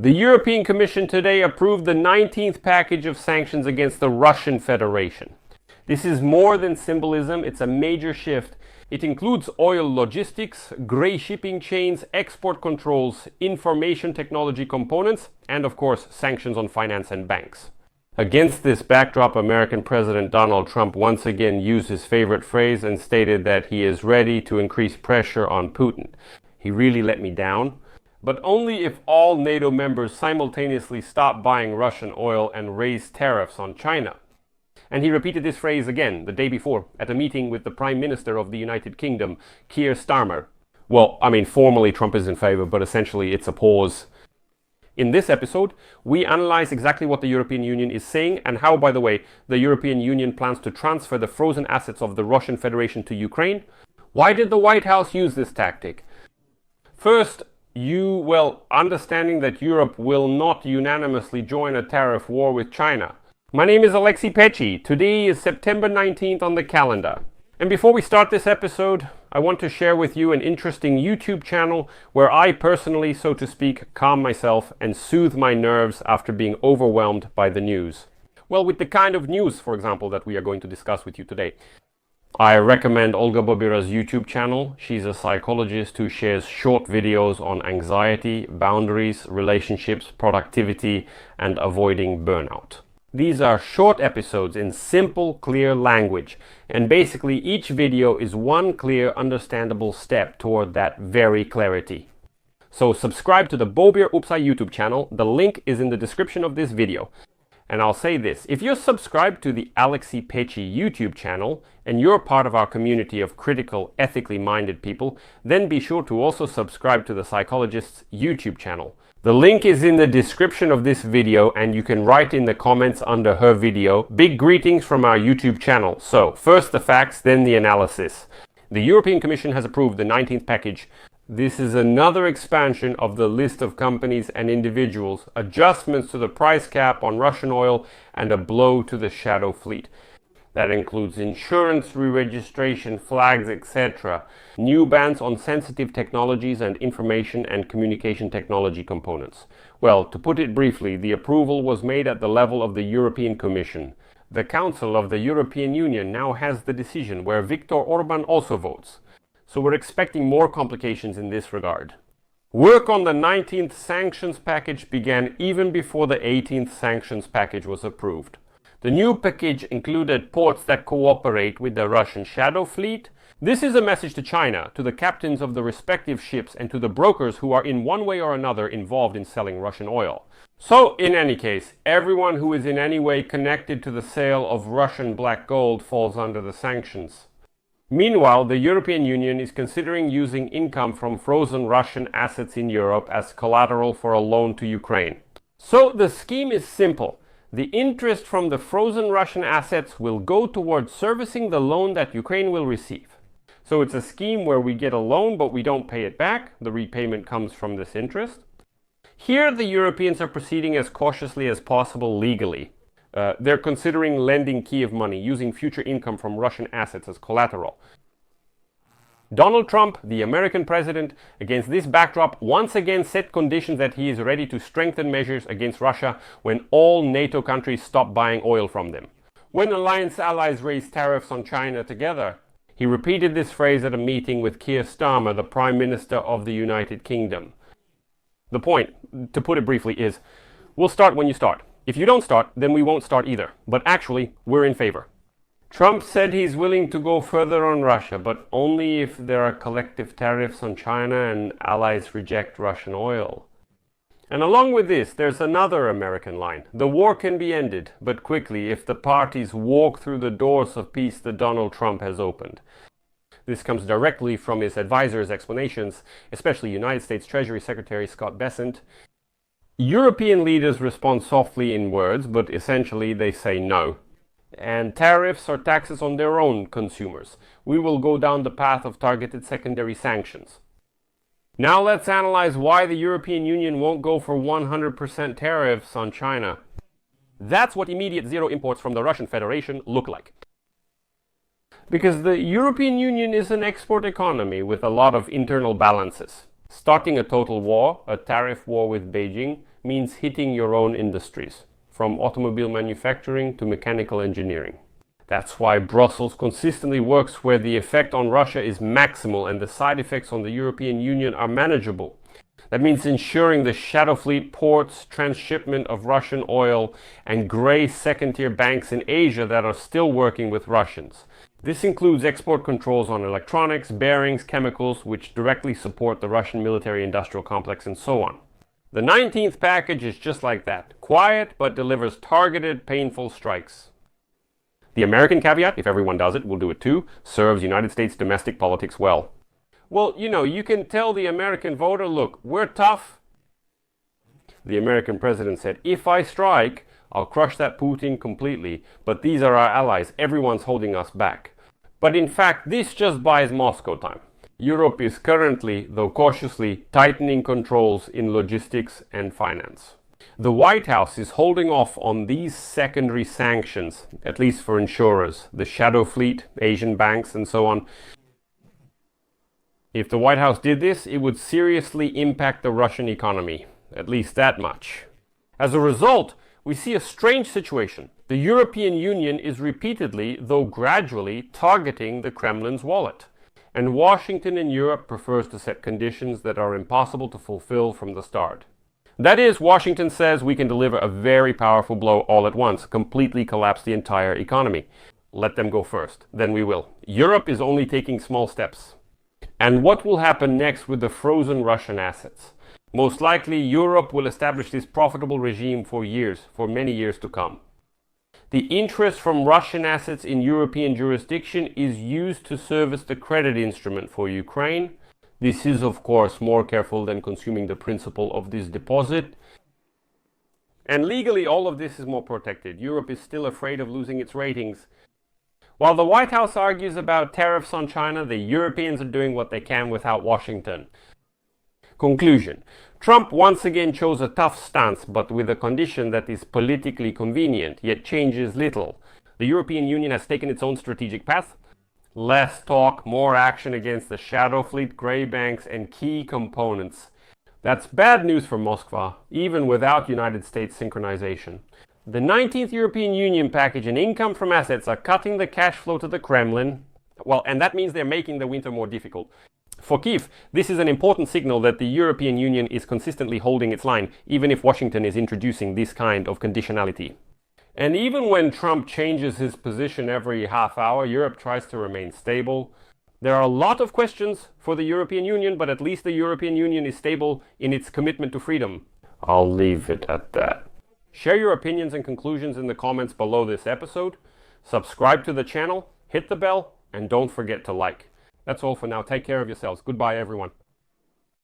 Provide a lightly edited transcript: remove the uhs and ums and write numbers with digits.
The European Commission today approved the 19th package of sanctions against the Russian Federation. This is more than symbolism, it's a major shift. It includes oil logistics, grey shipping chains, export controls, information technology components, and of course, sanctions on finance and banks. Against this backdrop, American President Donald Trump once again used his favorite phrase and stated that he is ready to increase pressure on Putin. He really let me down. But only if all NATO members simultaneously stop buying Russian oil and raise tariffs on China. And he repeated this phrase again the day before at a meeting with the Prime Minister of the United Kingdom, Keir Starmer. Well, formally Trump is in favor, but essentially it's a pause. In this episode, we analyze exactly what the European Union is saying and how, by the way, the European Union plans to transfer the frozen assets of the Russian Federation to Ukraine. Why did the White House use this tactic? First, understanding that Europe will not unanimously join a tariff war with China. My name is Pechiy. Today is September 19th on the calendar. And before we start this episode, I want to share with you an interesting YouTube channel where I personally, so to speak, calm myself and soothe my nerves after being overwhelmed by the news. Well, with the kind of news, for example, that we are going to discuss with you today. I recommend Olga Bobira's YouTube channel. She's a psychologist who shares short videos on anxiety, boundaries, relationships, productivity, and avoiding burnout. These are short episodes in simple, clear language, and basically each video is one clear, understandable step toward that very clarity. So subscribe to the Bobir Upsai YouTube channel. The link is in the description of this video. And I'll say this, if you're subscribed to the Pechiy YouTube channel and you're part of our community of critical, ethically minded people, then be sure to also subscribe to the Psychologist's YouTube channel. The link is in the description of this video and you can write in the comments under her video. Big greetings from our YouTube channel. So, first the facts, then the analysis. The European Commission has approved the 19th package. This is another expansion of the list of companies and individuals, adjustments to the price cap on Russian oil, and a blow to the shadow fleet. That includes insurance, re-registration, flags, etc. New bans on sensitive technologies and information and communication technology components. Well, to put it briefly, the approval was made at the level of the European Commission. The Council of the European Union now has the decision, where Viktor Orban also votes. So we're expecting more complications in this regard. Work on the 19th sanctions package began even before the 18th sanctions package was approved. The new package included ports that cooperate with the Russian shadow fleet. This is a message to China, to the captains of the respective ships, and to the brokers who are in one way or another involved in selling Russian oil. So, in any case, everyone who is in any way connected to the sale of Russian black gold falls under the sanctions. Meanwhile, the European Union is considering using income from frozen Russian assets in Europe as collateral for a loan to Ukraine. So the scheme is simple. The interest from the frozen Russian assets will go towards servicing the loan that Ukraine will receive. So it's a scheme where we get a loan but we don't pay it back. The repayment comes from this interest. Here the Europeans are proceeding as cautiously as possible legally. They're considering lending Kiev money, using future income from Russian assets as collateral. Donald Trump, the American president, against this backdrop, once again set conditions that he is ready to strengthen measures against Russia when all NATO countries stop buying oil from them. When alliance allies raise tariffs on China together, he repeated this phrase at a meeting with Keir Starmer, the Prime Minister of the United Kingdom. The point, to put it briefly, is we'll start when you start. If you don't start, then we won't start either. But actually, we're in favor. Trump said he's willing to go further on Russia, but only if there are collective tariffs on China and allies reject Russian oil. And along with this, there's another American line. The war can be ended, but quickly, if the parties walk through the doors of peace that Donald Trump has opened. This comes directly from his advisors' explanations, especially United States Treasury Secretary Scott Bessent. European leaders respond softly in words, but essentially they say no. And tariffs or taxes on their own consumers. We will go down the path of targeted secondary sanctions. Now let's analyze why the European Union won't go for 100% tariffs on China. That's what immediate zero imports from the Russian Federation look like. Because the European Union is an export economy with a lot of internal balances. Starting a total war, a tariff war with Beijing, means hitting your own industries, from automobile manufacturing to mechanical engineering. That's why Brussels consistently works where the effect on Russia is maximal and the side effects on the European Union are manageable. That means ensuring the shadow fleet ports, transshipment of Russian oil, and grey second-tier banks in Asia that are still working with Russians. This includes export controls on electronics, bearings, chemicals, which directly support the Russian military-industrial complex, and so on. The 19th package is just like that. Quiet, but delivers targeted, painful strikes. The American caveat, if everyone does it, we'll do it too, serves United States domestic politics well. Well, you can tell the American voter, look, we're tough. The American president said, if I strike, I'll crush that Putin completely, but these are our allies, everyone's holding us back. But in fact, this just buys Moscow time. Europe is currently, though cautiously, tightening controls in logistics and finance. The White House is holding off on these secondary sanctions, at least for insurers, the shadow fleet, Asian banks, and so on. If the White House did this, it would seriously impact the Russian economy, at least that much. As a result, we see a strange situation. The European Union is repeatedly, though gradually, targeting the Kremlin's wallet. And Washington in Europe prefers to set conditions that are impossible to fulfill from the start. That is, Washington says we can deliver a very powerful blow all at once, completely collapse the entire economy. Let them go first, then we will. Europe is only taking small steps. And what will happen next with the frozen Russian assets? Most likely, Europe will establish this profitable regime for years, for many years to come. The interest from Russian assets in European jurisdiction is used to service the credit instrument for Ukraine. This is, of course, more careful than consuming the principal of this deposit. And legally, all of this is more protected. Europe is still afraid of losing its ratings. While the White House argues about tariffs on China, the Europeans are doing what they can without Washington. Conclusion. Trump once again chose a tough stance, but with a condition that is politically convenient, yet changes little. The European Union has taken its own strategic path. Less talk, more action against the shadow fleet, grey banks, and key components. That's bad news for Moscow, even without United States synchronization. The 19th European Union package and income from assets are cutting the cash flow to the Kremlin. Well, and that means they're making the winter more difficult. For Kyiv, this is an important signal that the European Union is consistently holding its line, even if Washington is introducing this kind of conditionality. And even when Trump changes his position every half hour, Europe tries to remain stable. There are a lot of questions for the European Union, but at least the European Union is stable in its commitment to freedom. I'll leave it at that. Share your opinions and conclusions in the comments below this episode. Subscribe to the channel, hit the bell, and don't forget to like. That's all for now. Take care of yourselves. Goodbye, everyone.